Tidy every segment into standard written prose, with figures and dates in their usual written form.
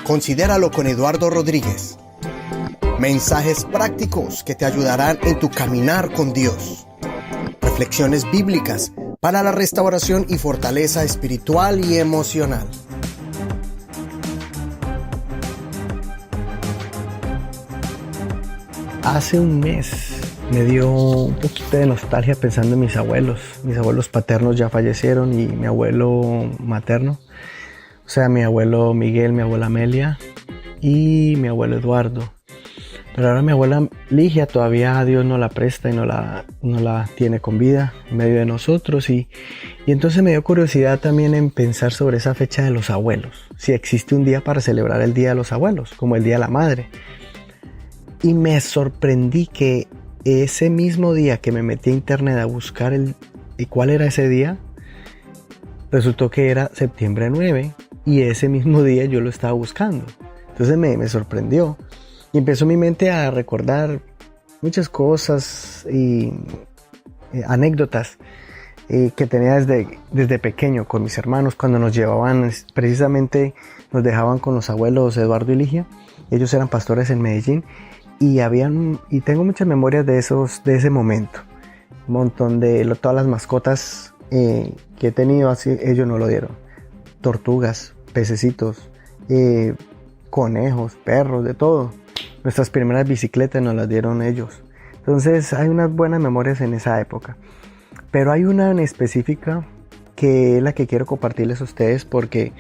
Considéralo con Eduardo Rodríguez. Mensajes prácticos que te ayudarán en tu caminar con Dios. Reflexiones bíblicas para la restauración y fortaleza espiritual y emocional. Hace un mes me dio un poquito de nostalgia pensando en mis abuelos. Mis abuelos paternos ya fallecieron y mi abuelo materno. O sea, mi abuelo Miguel, mi abuela Amelia y mi abuelo Eduardo. Pero ahora mi abuela Ligia todavía Dios no la presta y no la tiene con vida en medio de nosotros. Y entonces me dio curiosidad también en pensar sobre esa fecha de los abuelos. Si existe un día para celebrar el Día de los Abuelos, como el Día de la Madre. Y me sorprendí que ese mismo día que me metí a internet a buscar ¿y cuál era ese día? Resultó que era septiembre 9 y ese mismo día yo lo estaba buscando. Entonces me sorprendió y empezó mi mente a recordar muchas cosas y anécdotas que tenía desde pequeño con mis hermanos cuando nos llevaban, precisamente nos dejaban con los abuelos Eduardo y Ligia. Ellos eran pastores en Medellín y tengo muchas memorias de ese momento. Un montón de todas las mascotas que he tenido, así ellos no lo dieron. Tortugas, pececitos, conejos, perros, de todo. Nuestras primeras bicicletas nos las dieron ellos. Entonces hay unas buenas memorias en esa época. Pero hay una en específica que es la que quiero compartirles a ustedes porque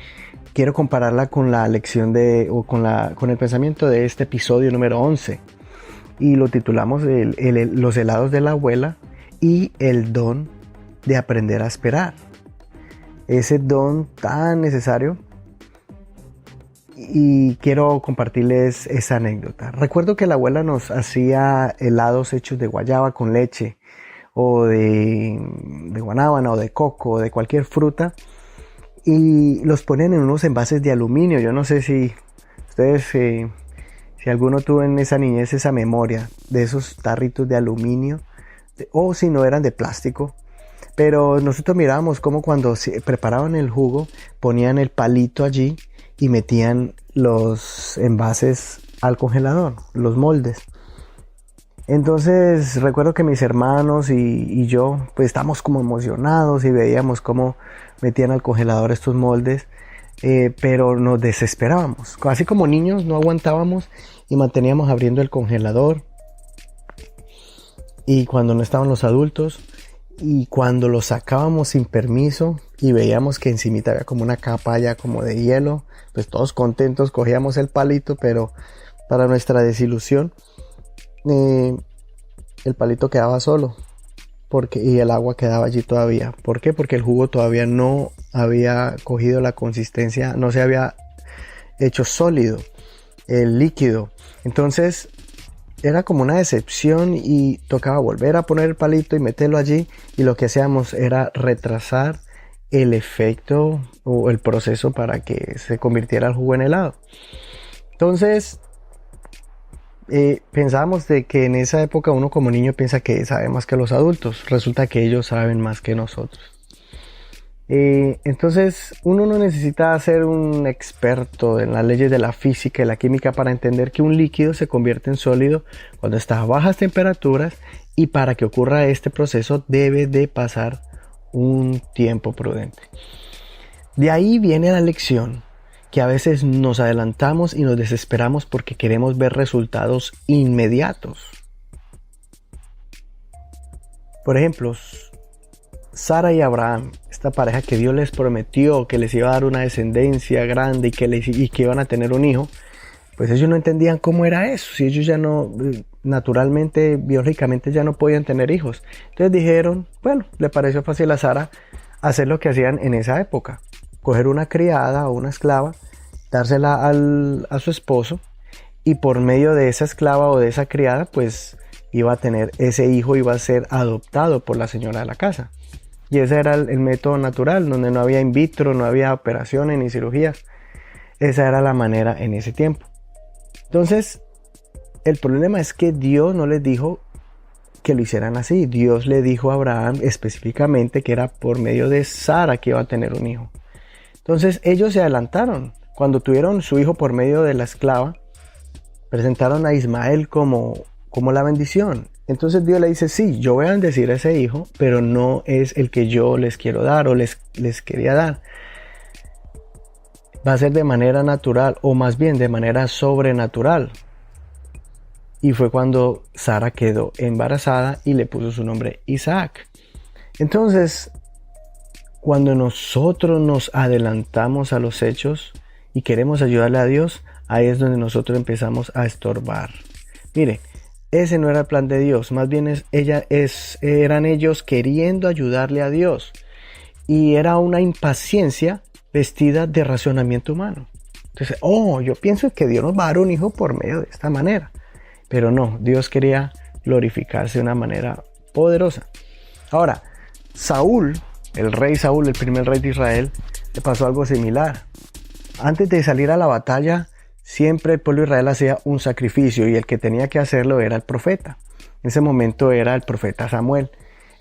quiero compararla con la lección con el pensamiento de este episodio número 11. Y lo titulamos Los helados de la abuela y el don de aprender a esperar. Ese don tan necesario. Y quiero compartirles esa anécdota. Recuerdo que la abuela nos hacía helados hechos de guayaba con leche o de guanábana o de coco o de cualquier fruta y los ponían en unos envases de aluminio. Yo no sé si ustedes, si alguno tuvo en esa niñez esa memoria de esos tarritos de aluminio o si no eran de plástico. Pero nosotros mirábamos cómo cuando se preparaban el jugo ponían el palito allí y metían los envases al congelador, los moldes. Entonces recuerdo que mis hermanos y yo pues estábamos como emocionados y veíamos cómo metían al congelador estos moldes, pero nos desesperábamos. Así como niños no aguantábamos y manteníamos abriendo el congelador. Y cuando no estaban los adultos y cuando los sacábamos sin permiso y veíamos que encimita había como una capa ya como de hielo, pues todos contentos cogíamos el palito, pero para nuestra desilusión el palito quedaba solo y el agua quedaba allí todavía. ¿Por qué? Porque el jugo todavía no había cogido la consistencia, no se había hecho sólido, el líquido. Entonces era como una decepción y tocaba volver a poner el palito y meterlo allí, y lo que hacíamos era retrasar el efecto o el proceso para que se convirtiera el jugo en helado. Entonces pensábamos de que en esa época uno como niño piensa que sabe más que los adultos. Resulta que ellos saben más que nosotros. Entonces uno no necesita ser un experto en las leyes de la física y la química para entender que un líquido se convierte en sólido cuando está a bajas temperaturas, y para que ocurra este proceso debe de pasar un tiempo prudente. De ahí viene la lección que a veces nos adelantamos y nos desesperamos porque queremos ver resultados inmediatos. Por ejemplo, Sara y Abraham, esta pareja que Dios les prometió que les iba a dar una descendencia grande y que iban a tener un hijo, pues ellos no entendían cómo era eso, si ellos ya no, naturalmente, biológicamente ya no podían tener hijos. Entonces dijeron, bueno, le pareció fácil a Sara hacer lo que hacían en esa época, coger una criada o una esclava, dársela a su esposo, y por medio de esa esclava o de esa criada, pues iba a tener ese hijo, iba a ser adoptado por la señora de la casa. Y ese era el método natural, donde no había in vitro, no había operaciones ni cirugías. Esa era la manera en ese tiempo. Entonces, el problema es que Dios no les dijo que lo hicieran así. Dios le dijo a Abraham específicamente que era por medio de Sara que iba a tener un hijo. Entonces ellos se adelantaron. Cuando tuvieron su hijo por medio de la esclava, presentaron a Ismael como la bendición. Entonces Dios le dice, sí, yo voy a bendecir a ese hijo, pero no es el que yo les quiero dar o les quería dar. Va a ser de manera natural, o más bien de manera sobrenatural. Y fue cuando Sara quedó embarazada y le puso su nombre Isaac. Entonces, cuando nosotros nos adelantamos a los hechos y queremos ayudarle a Dios, ahí es donde nosotros empezamos a estorbar. Mire, ese no era el plan de Dios, más bien eran ellos queriendo ayudarle a Dios. Y era una impaciencia vestida de razonamiento humano. Entonces, yo pienso que Dios nos va a dar un hijo por medio de esta manera. Pero no, Dios quería glorificarse de una manera poderosa. Ahora, Saúl, el rey Saúl, el primer rey de Israel, le pasó algo similar. Antes de salir a la batalla, siempre el pueblo de Israel hacía un sacrificio y el que tenía que hacerlo era el profeta. En ese momento era el profeta Samuel.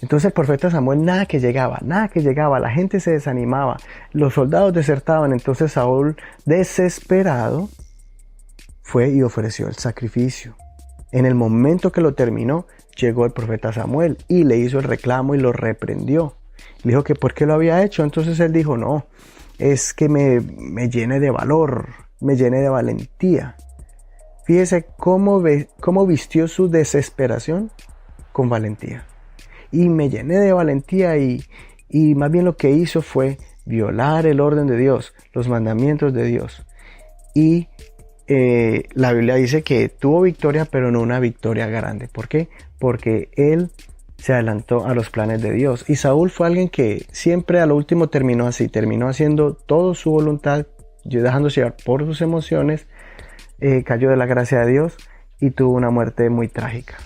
Entonces el profeta Samuel nada que llegaba, la gente se desanimaba, los soldados desertaban. Entonces Saúl, desesperado, fue y ofreció el sacrificio. En el momento que lo terminó, llegó el profeta Samuel y le hizo el reclamo y lo reprendió. Le dijo que por qué lo había hecho. Entonces él dijo, no, es que me llene de valor, me llene de valentía. Fíjese cómo vistió su desesperación con valentía. Y me llené de valentía y más bien lo que hizo fue violar el orden de Dios, los mandamientos de Dios. Y la Biblia dice que tuvo victoria, pero no una victoria grande. ¿Por qué? Porque él se adelantó a los planes de Dios. Y Saúl fue alguien que siempre a lo último terminó así, terminó haciendo todo su voluntad, dejándose llevar por sus emociones, cayó de la gracia de Dios y tuvo una muerte muy trágica.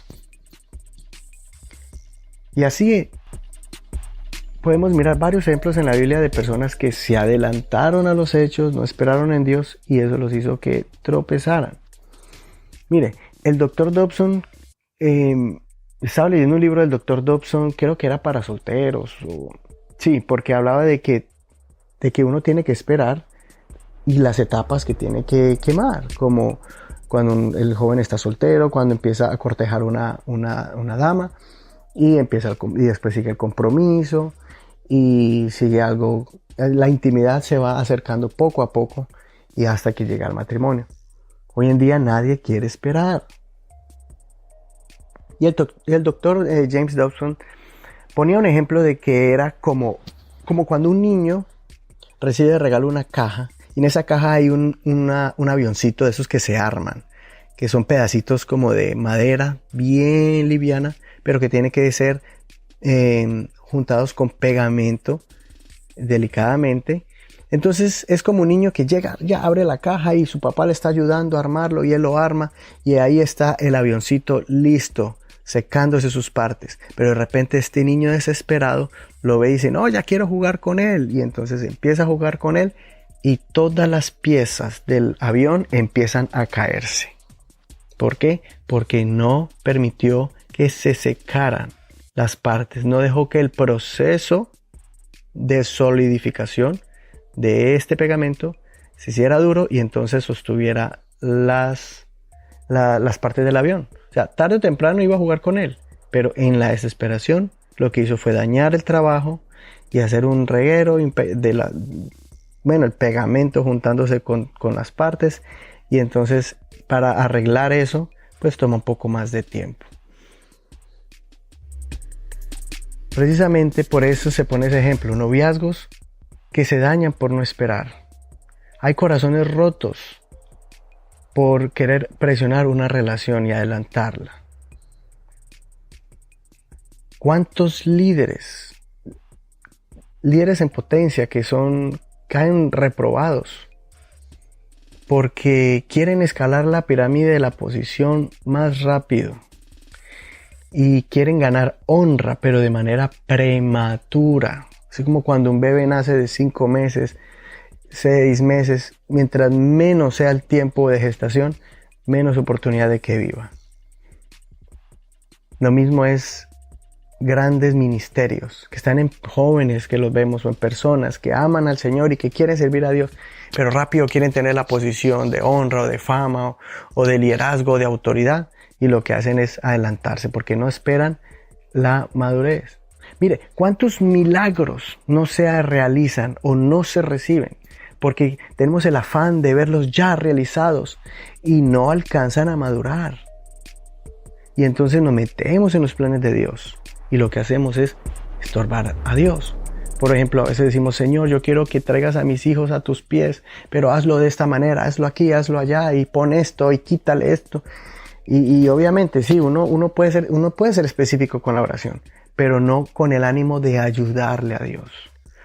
Y así podemos mirar varios ejemplos en la Biblia de personas que se adelantaron a los hechos, no esperaron en Dios y eso los hizo que tropezaran. Mire, el Dr. Dobson, estaba leyendo un libro del Dr. Dobson, creo que era para solteros, sí, porque hablaba de que uno tiene que esperar y las etapas que tiene que quemar, como cuando el joven está soltero, cuando empieza a cortejar una dama y después sigue el compromiso. Y sigue algo, la intimidad se va acercando poco a poco y hasta que llega al matrimonio. Hoy en día nadie quiere esperar. Y el doctor James Dobson ponía un ejemplo de que era como cuando un niño recibe de regalo una caja y en esa caja hay un avioncito de esos que se arman, que son pedacitos como de madera bien liviana, pero que tiene que ser juntados con pegamento delicadamente. Entonces es como un niño que llega, ya abre la caja y su papá le está ayudando a armarlo y él lo arma y ahí está el avioncito listo, secándose sus partes. Pero de repente este niño desesperado lo ve y dice, no, ya quiero jugar con él. Y entonces empieza a jugar con él y todas las piezas del avión empiezan a caerse. ¿Por qué? Porque no permitió que se secaran las partes, no dejó que el proceso de solidificación de este pegamento se hiciera duro y entonces sostuviera las partes del avión. O sea, tarde o temprano iba a jugar con él, pero en la desesperación lo que hizo fue dañar el trabajo y hacer un reguero el pegamento juntándose con las partes, y entonces para arreglar eso pues toma un poco más de tiempo. Precisamente por eso se pone ese ejemplo, noviazgos que se dañan por no esperar. Hay corazones rotos por querer presionar una relación y adelantarla. ¿Cuántos líderes en potencia caen reprobados porque quieren escalar la pirámide de la posición más rápido? Y quieren ganar honra, pero de manera prematura. Así como cuando un bebé nace de 5 meses, 6 meses, mientras menos sea el tiempo de gestación, menos oportunidad de que viva. Lo mismo es grandes ministerios que están en jóvenes que los vemos o en personas que aman al Señor y que quieren servir a Dios, pero rápido quieren tener la posición de honra o de fama o de liderazgo o de autoridad, y lo que hacen es adelantarse porque no esperan la madurez. Mire, ¿cuántos milagros no se realizan o no se reciben? Porque tenemos el afán de verlos ya realizados y no alcanzan a madurar. Y entonces nos metemos en los planes de Dios y lo que hacemos es estorbar a Dios. Por ejemplo, a veces decimos, Señor, yo quiero que traigas a mis hijos a tus pies, pero hazlo de esta manera, hazlo aquí, hazlo allá, y pon esto y quítale esto. Y obviamente sí, uno puede ser específico con la oración, pero no con el ánimo de ayudarle a Dios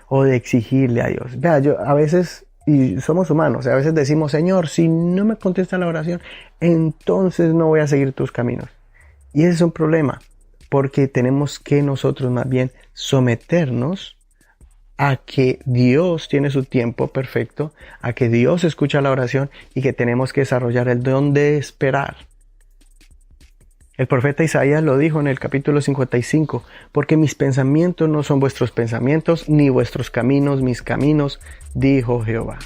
o de exigirle a Dios. Vea, a veces, y somos humanos, a veces decimos, Señor, si no me contesta la oración, entonces no voy a seguir tus caminos. Y ese es un problema, porque tenemos que nosotros más bien someternos a que Dios tiene su tiempo perfecto, a que Dios escucha la oración y que tenemos que desarrollar el don de esperar. El profeta Isaías lo dijo en el capítulo 55, porque mis pensamientos no son vuestros pensamientos, ni vuestros caminos mis caminos, dijo Jehová.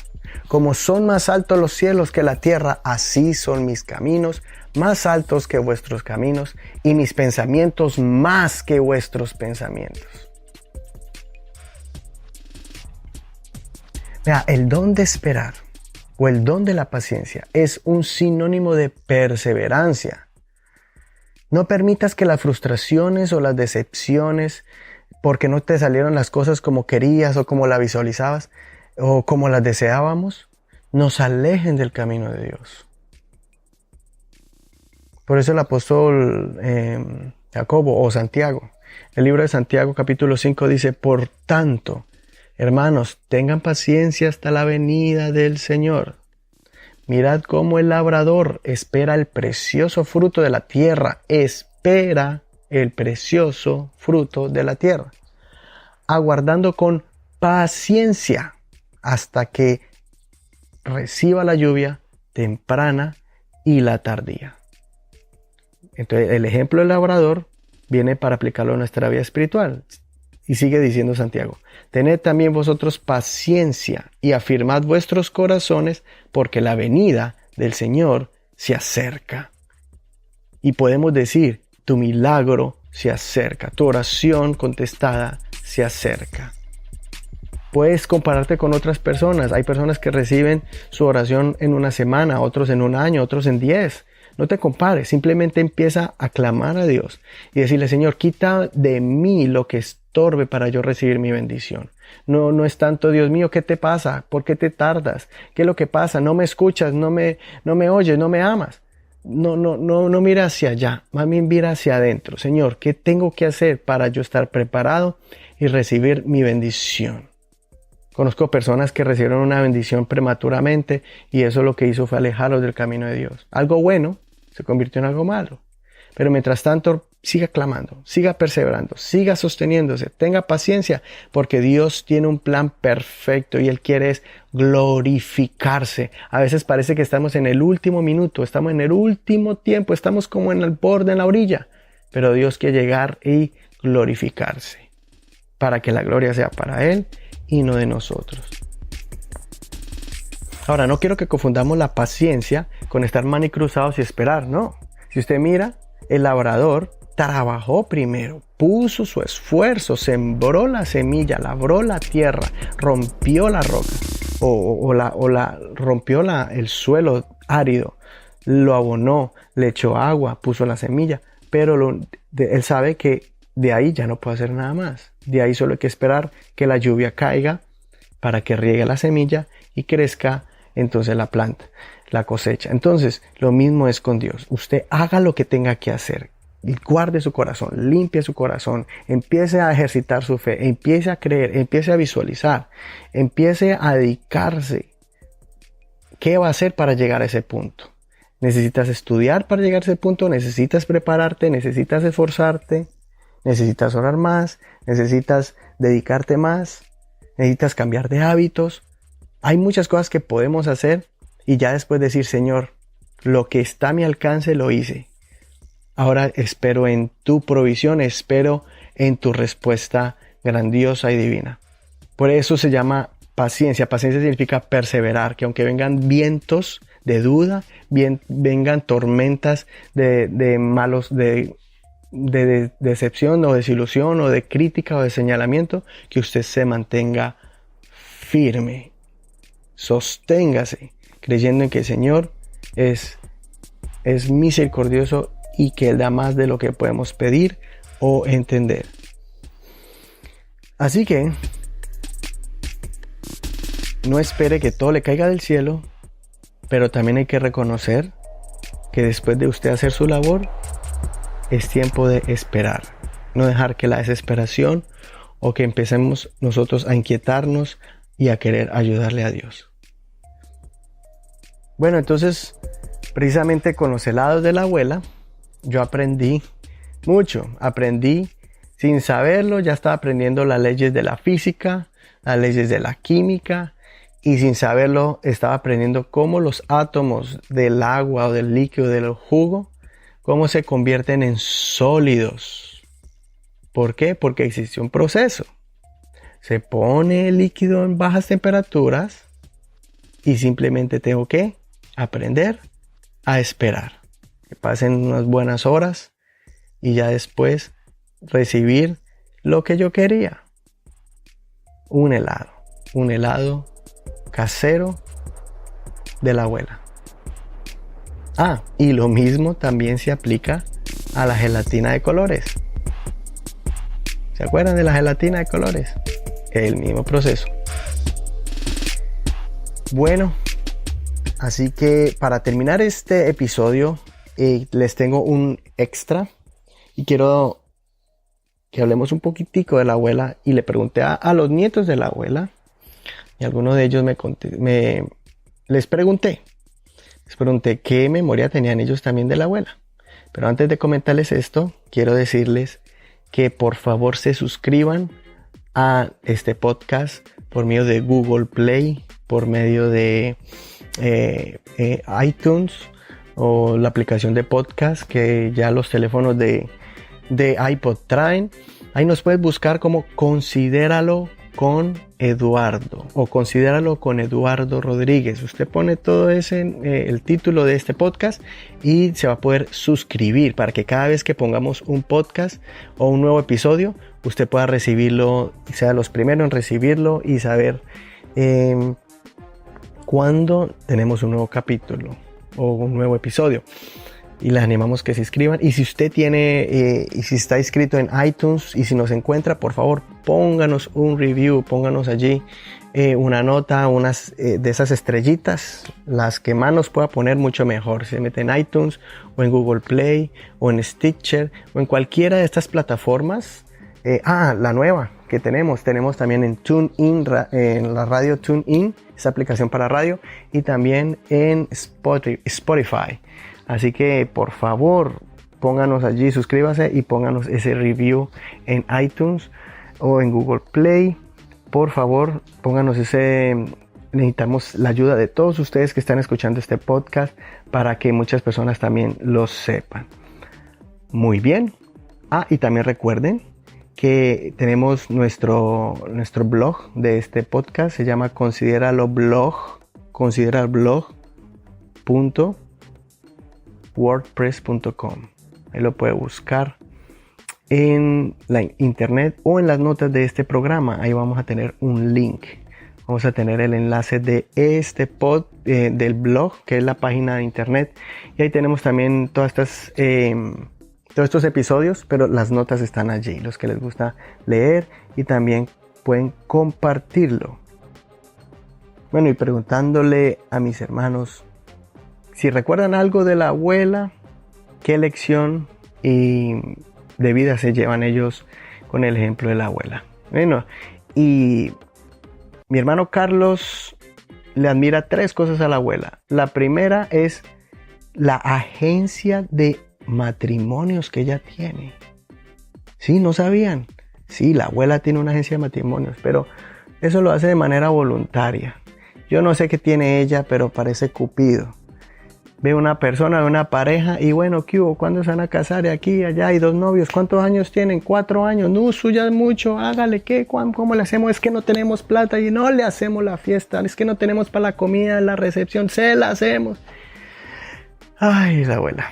Como son más altos los cielos que la tierra, así son mis caminos, más altos que vuestros caminos, y mis pensamientos más que vuestros pensamientos. Vea, el don de esperar o el don de la paciencia es un sinónimo de perseverancia. No permitas que las frustraciones o las decepciones, porque no te salieron las cosas como querías o como las visualizabas o como las deseábamos, nos alejen del camino de Dios. Por eso el apóstol Jacobo o Santiago, el libro de Santiago capítulo 5 dice, por tanto, hermanos, tengan paciencia hasta la venida del Señor. Mirad cómo el labrador espera el precioso fruto de la tierra, espera el precioso fruto de la tierra, aguardando con paciencia hasta que reciba la lluvia temprana y la tardía. Entonces, el ejemplo del labrador viene para aplicarlo a nuestra vida espiritual. Y sigue diciendo Santiago, tened también vosotros paciencia y afirmad vuestros corazones, porque la venida del Señor se acerca. Y podemos decir, tu milagro se acerca, tu oración contestada se acerca. Puedes compararte con otras personas. Hay personas que reciben su oración en una semana, otros en un año, otros en 10. No te compares, simplemente empieza a clamar a Dios y decirle, Señor, quita de mí lo que estorbe para yo recibir mi bendición. No es tanto, Dios mío, ¿qué te pasa? ¿Por qué te tardas? ¿Qué es lo que pasa? No me escuchas, no me oyes, no me amas. No mira hacia allá, más bien mira hacia adentro. Señor, ¿qué tengo que hacer para yo estar preparado y recibir mi bendición? Conozco personas que recibieron una bendición prematuramente y eso lo que hizo fue alejarlos del camino de Dios. Algo bueno se convirtió en algo malo. Pero mientras tanto, siga clamando, siga perseverando, siga sosteniéndose, tenga paciencia, porque Dios tiene un plan perfecto y Él quiere es glorificarse. A veces parece que estamos en el último minuto, estamos en el último tiempo, estamos como en el borde, en la orilla, pero Dios quiere llegar y glorificarse, para que la gloria sea para Él y no de nosotros. Ahora, no quiero que confundamos la paciencia con estar manicruzados y esperar, no. Si usted mira, el labrador trabajó primero, puso su esfuerzo, sembró la semilla, labró la tierra, rompió la roca rompió el suelo árido, lo abonó, le echó agua, puso la semilla, pero él sabe que de ahí ya no puede hacer nada más. De ahí solo hay que esperar que la lluvia caiga para que riegue la semilla y crezca entonces la planta, la cosecha. Entonces, lo mismo es con Dios. Usted haga lo que tenga que hacer. Guarde su corazón, limpie su corazón, empiece a ejercitar su fe, empiece a creer, empiece a visualizar, empiece a dedicarse. ¿Qué va a hacer para llegar a ese punto? ¿Necesitas estudiar para llegar a ese punto? ¿Necesitas prepararte? ¿Necesitas esforzarte? ¿Necesitas orar más? ¿Necesitas dedicarte más? ¿Necesitas cambiar de hábitos? Hay muchas cosas que podemos hacer y ya después decir, Señor, lo que está a mi alcance lo hice. Ahora espero en tu provisión, espero en tu respuesta grandiosa y divina. Por eso se llama paciencia. Paciencia significa perseverar, que aunque vengan vientos de duda, vengan tormentas de malos, de decepción o desilusión o de crítica o de señalamiento, que usted se mantenga firme. Sosténgase, creyendo en que el Señor es misericordioso y que Él da más de lo que podemos pedir o entender. Así que no espere que todo le caiga del cielo, pero también hay que reconocer que después de usted hacer su labor, es tiempo de esperar. No dejar que la desesperación o que empecemos nosotros a inquietarnos y a querer ayudarle a Dios. Bueno, entonces, precisamente con los helados de la abuela, yo aprendí mucho. Aprendí sin saberlo, ya estaba aprendiendo las leyes de la física, las leyes de la química, y sin saberlo estaba aprendiendo cómo los átomos del agua o del líquido, del jugo, cómo se convierten en sólidos. ¿Por qué? Porque existe un proceso. Se pone el líquido en bajas temperaturas y simplemente tengo que aprender a esperar. Que pasen unas buenas horas y ya después recibir lo que yo quería. Un helado casero de la abuela. Y lo mismo también se aplica a la gelatina de colores. ¿Se acuerdan de la gelatina de colores? El mismo proceso. Bueno, así que para terminar este episodio, les tengo un extra y quiero que hablemos un poquitico de la abuela. Y le pregunté a los nietos de la abuela, y algunos de ellos les pregunté qué memoria tenían ellos también de la abuela. Pero antes de comentarles esto, quiero decirles que por favor se suscriban a este podcast por medio de Google Play, por medio de iTunes o la aplicación de podcast que ya los teléfonos de iPod traen. Ahí nos puedes buscar como Considéralo con Eduardo o Considéralo con Eduardo Rodríguez. Usted pone todo ese, el título de este podcast, y se va a poder suscribir para que cada vez que pongamos un podcast o un nuevo episodio, usted pueda recibirlo, sea los primeros en recibirlo y saber cuándo tenemos un nuevo capítulo o un nuevo episodio. Y les animamos que se inscriban. Y si usted tiene, y si está inscrito en iTunes y si nos encuentra, por favor, pónganos un review, pónganos allí una nota, unas de esas estrellitas, las que más nos pueda poner, mucho mejor. Se mete en iTunes o en Google Play o en Stitcher o en cualquiera de estas plataformas. La nueva que tenemos también en TuneIn, en la radio TuneIn, esa aplicación para radio, y también en Spotify. Así que por favor, pónganos allí, suscríbase y pónganos ese review en iTunes o en Google Play. Por favor, pónganos necesitamos la ayuda de todos ustedes que están escuchando este podcast para que muchas personas también lo sepan. Muy bien. Y también recuerden que tenemos nuestro blog de este podcast, se llama consideraloblog.wordpress.com. Ahí lo puede buscar en la internet o en las notas de este programa. Ahí vamos a tener un link. Vamos a tener el enlace de este del blog, que es la página de internet. Y ahí tenemos también todos estos episodios, pero las notas están allí, los que les gusta leer, y también pueden compartirlo. Bueno, y preguntándole a mis hermanos si recuerdan algo de la abuela, qué lección de vida se llevan ellos con el ejemplo de la abuela. Bueno, y mi hermano Carlos le admira 3 cosas a la abuela. La primera es la agencia de matrimonios que ella tiene. Sí, no sabían. Sí, la abuela tiene una agencia de matrimonios, pero eso lo hace de manera voluntaria. Yo no sé qué tiene ella, pero parece Cupido. ve una persona, ve una pareja y bueno, ¿qué hubo? ¿Cuándo se van a casar? Aquí, allá, hay 2 novios. ¿Cuántos años tienen? 4 años. No, suya es mucho. Hágale, ¿qué? ¿Cómo le hacemos? Es que no tenemos plata y no le hacemos la fiesta. Es que no tenemos para la comida, la recepción. Se la hacemos. Ay, la abuela.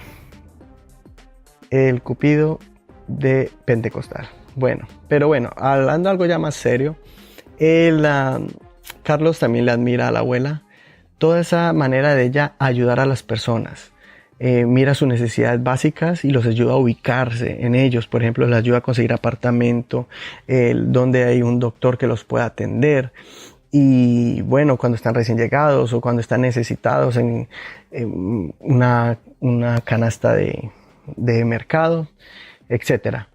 El Cupido de Pentecostal. Bueno, pero bueno, hablando algo ya más serio, Carlos también le admira a la abuela toda esa manera de ella ayudar a las personas. Mira sus necesidades básicas y los ayuda a ubicarse en ellos. Por ejemplo, les ayuda a conseguir apartamento, donde hay un doctor que los pueda atender. Y bueno, cuando están recién llegados o cuando están necesitados en una canasta de mercado, etcétera.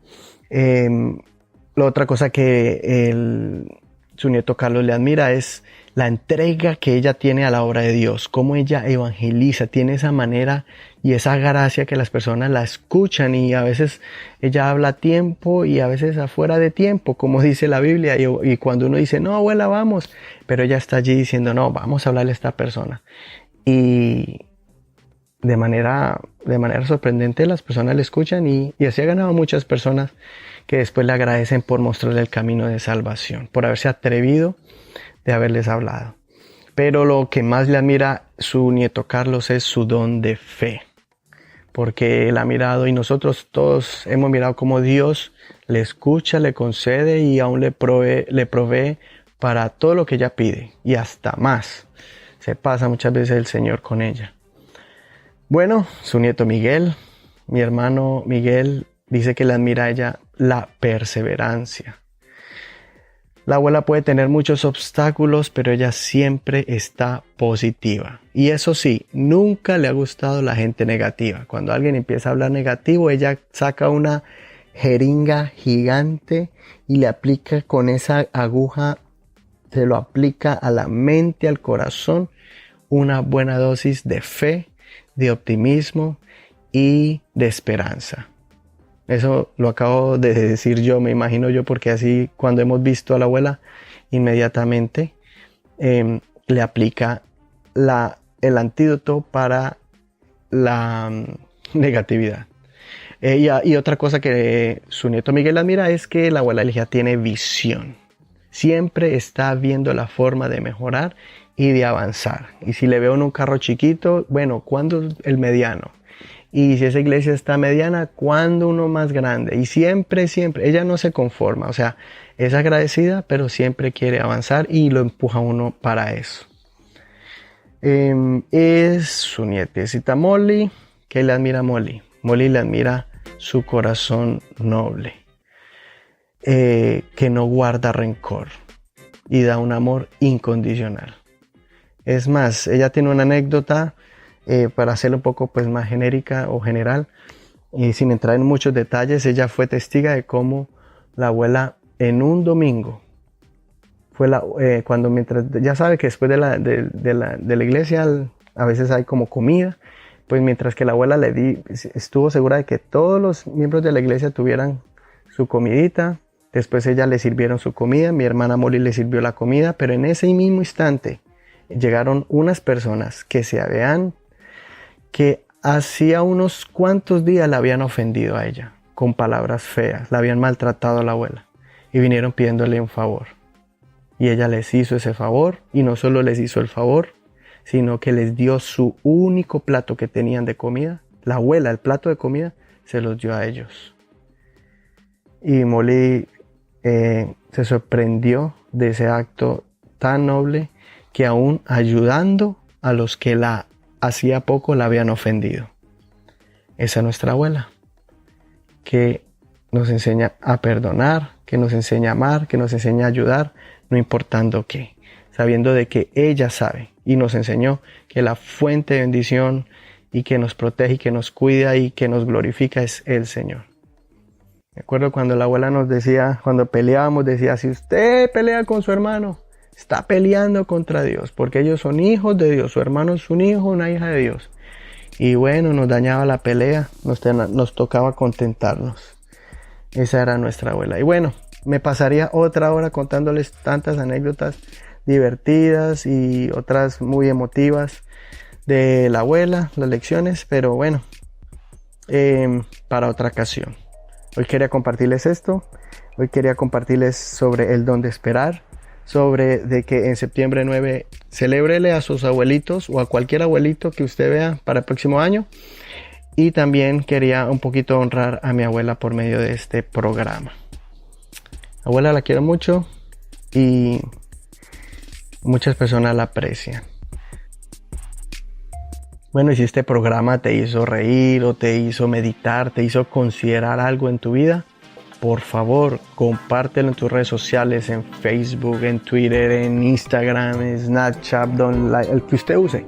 La otra cosa que su nieto Carlos le admira es la entrega que ella tiene a la obra de Dios, cómo ella evangeliza, tiene esa manera y esa gracia que las personas la escuchan y a veces ella habla a tiempo y a veces afuera de tiempo, como dice la Biblia, y cuando uno dice, no abuela, vamos, pero ella está allí diciendo, no, vamos a hablarle a esta persona. Y de manera sorprendente las personas le escuchan y así ha ganado muchas personas que después le agradecen por mostrarle el camino de salvación, por haberse atrevido de haberles hablado. Pero lo que más le admira su nieto Carlos es su don de fe, porque él ha mirado y nosotros todos hemos mirado cómo Dios le escucha, le concede y aún le provee para todo lo que ella pide y hasta más. Se pasa muchas veces el Señor con ella. Bueno, su nieto Miguel, mi hermano Miguel, dice que le admira a ella la perseverancia. La abuela puede tener muchos obstáculos, pero ella siempre está positiva. Y eso sí, nunca le ha gustado la gente negativa. Cuando alguien empieza a hablar negativo, ella saca una jeringa gigante y le aplica con esa aguja, se lo aplica a la mente, al corazón, una buena dosis de fe, de optimismo y de esperanza. Eso lo acabo de decir yo, me imagino yo, porque así cuando hemos visto a la abuela, inmediatamente le aplica el antídoto para la negatividad. Y otra cosa que su nieto Miguel admira es que la abuela Ligia tiene visión. Siempre está viendo la forma de mejorar y de avanzar. Y si le veo en un carro chiquito, bueno, ¿cuándo el mediano? Y si esa iglesia está mediana, ¿cuándo uno más grande? Y siempre, ella no se conforma, o sea, es agradecida, pero siempre quiere avanzar y lo empuja a uno para eso. Es su nietecita Molly, que le admira a Molly. Molly le admira su corazón noble, que no guarda rencor y da un amor incondicional. Es más, ella tiene una anécdota para hacerlo un poco pues, más genérica o general, y sin entrar en muchos detalles. Ella fue testiga de cómo la abuela en un domingo, cuando mientras, ya sabe que después de la iglesia a veces hay como comida, pues mientras que la abuela estuvo segura de que todos los miembros de la iglesia tuvieran su comidita, después ella le sirvieron su comida, mi hermana Molly le sirvió la comida, pero en ese mismo instante llegaron unas personas que que hacía unos cuantos días la habían ofendido a ella con palabras feas, la habían maltratado a la abuela y vinieron pidiéndole un favor. Y ella les hizo ese favor y no solo les hizo el favor, sino que les dio su único plato que tenían de comida. La abuela, el plato de comida, se los dio a ellos. Y Molly se sorprendió de ese acto tan noble que aún ayudando a los que hacía poco la habían ofendido. Esa es nuestra abuela, que nos enseña a perdonar, que nos enseña a amar, que nos enseña a ayudar, no importando qué, sabiendo de que ella sabe y nos enseñó que la fuente de bendición y que nos protege y que nos cuida y que nos glorifica es el Señor. Me acuerdo cuando la abuela nos decía, cuando peleábamos, decía, si usted pelea con su hermano, está peleando contra Dios, porque ellos son hijos de Dios, su hermano es un hijo, una hija de Dios. Y bueno, nos dañaba la pelea, nos tocaba contentarnos. Esa era nuestra abuela. Y bueno, me pasaría otra hora contándoles tantas anécdotas divertidas y otras muy emotivas de la abuela, las lecciones, pero bueno, para otra ocasión. Hoy quería compartirles esto. Hoy quería compartirles sobre el don de esperar, sobre de que en septiembre 9 celébrele a sus abuelitos o a cualquier abuelito que usted vea para el próximo año. Y también quería un poquito honrar a mi abuela por medio de este programa. Abuela, la quiero mucho y muchas personas la aprecian. Bueno, y si este programa te hizo reír o te hizo meditar, te hizo considerar algo en tu vida, por favor, compártelo en tus redes sociales, en Facebook, en Twitter, en Instagram, en Snapchat, el que usted use.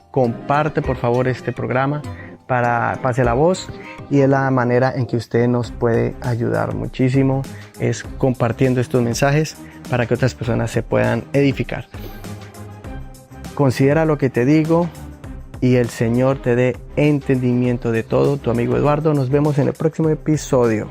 Comparte, por favor, este programa para pase la voz, y es la manera en que usted nos puede ayudar muchísimo, es compartiendo estos mensajes para que otras personas se puedan edificar. Considera lo que te digo y el Señor te dé entendimiento de todo. Tu amigo Eduardo, nos vemos en el próximo episodio.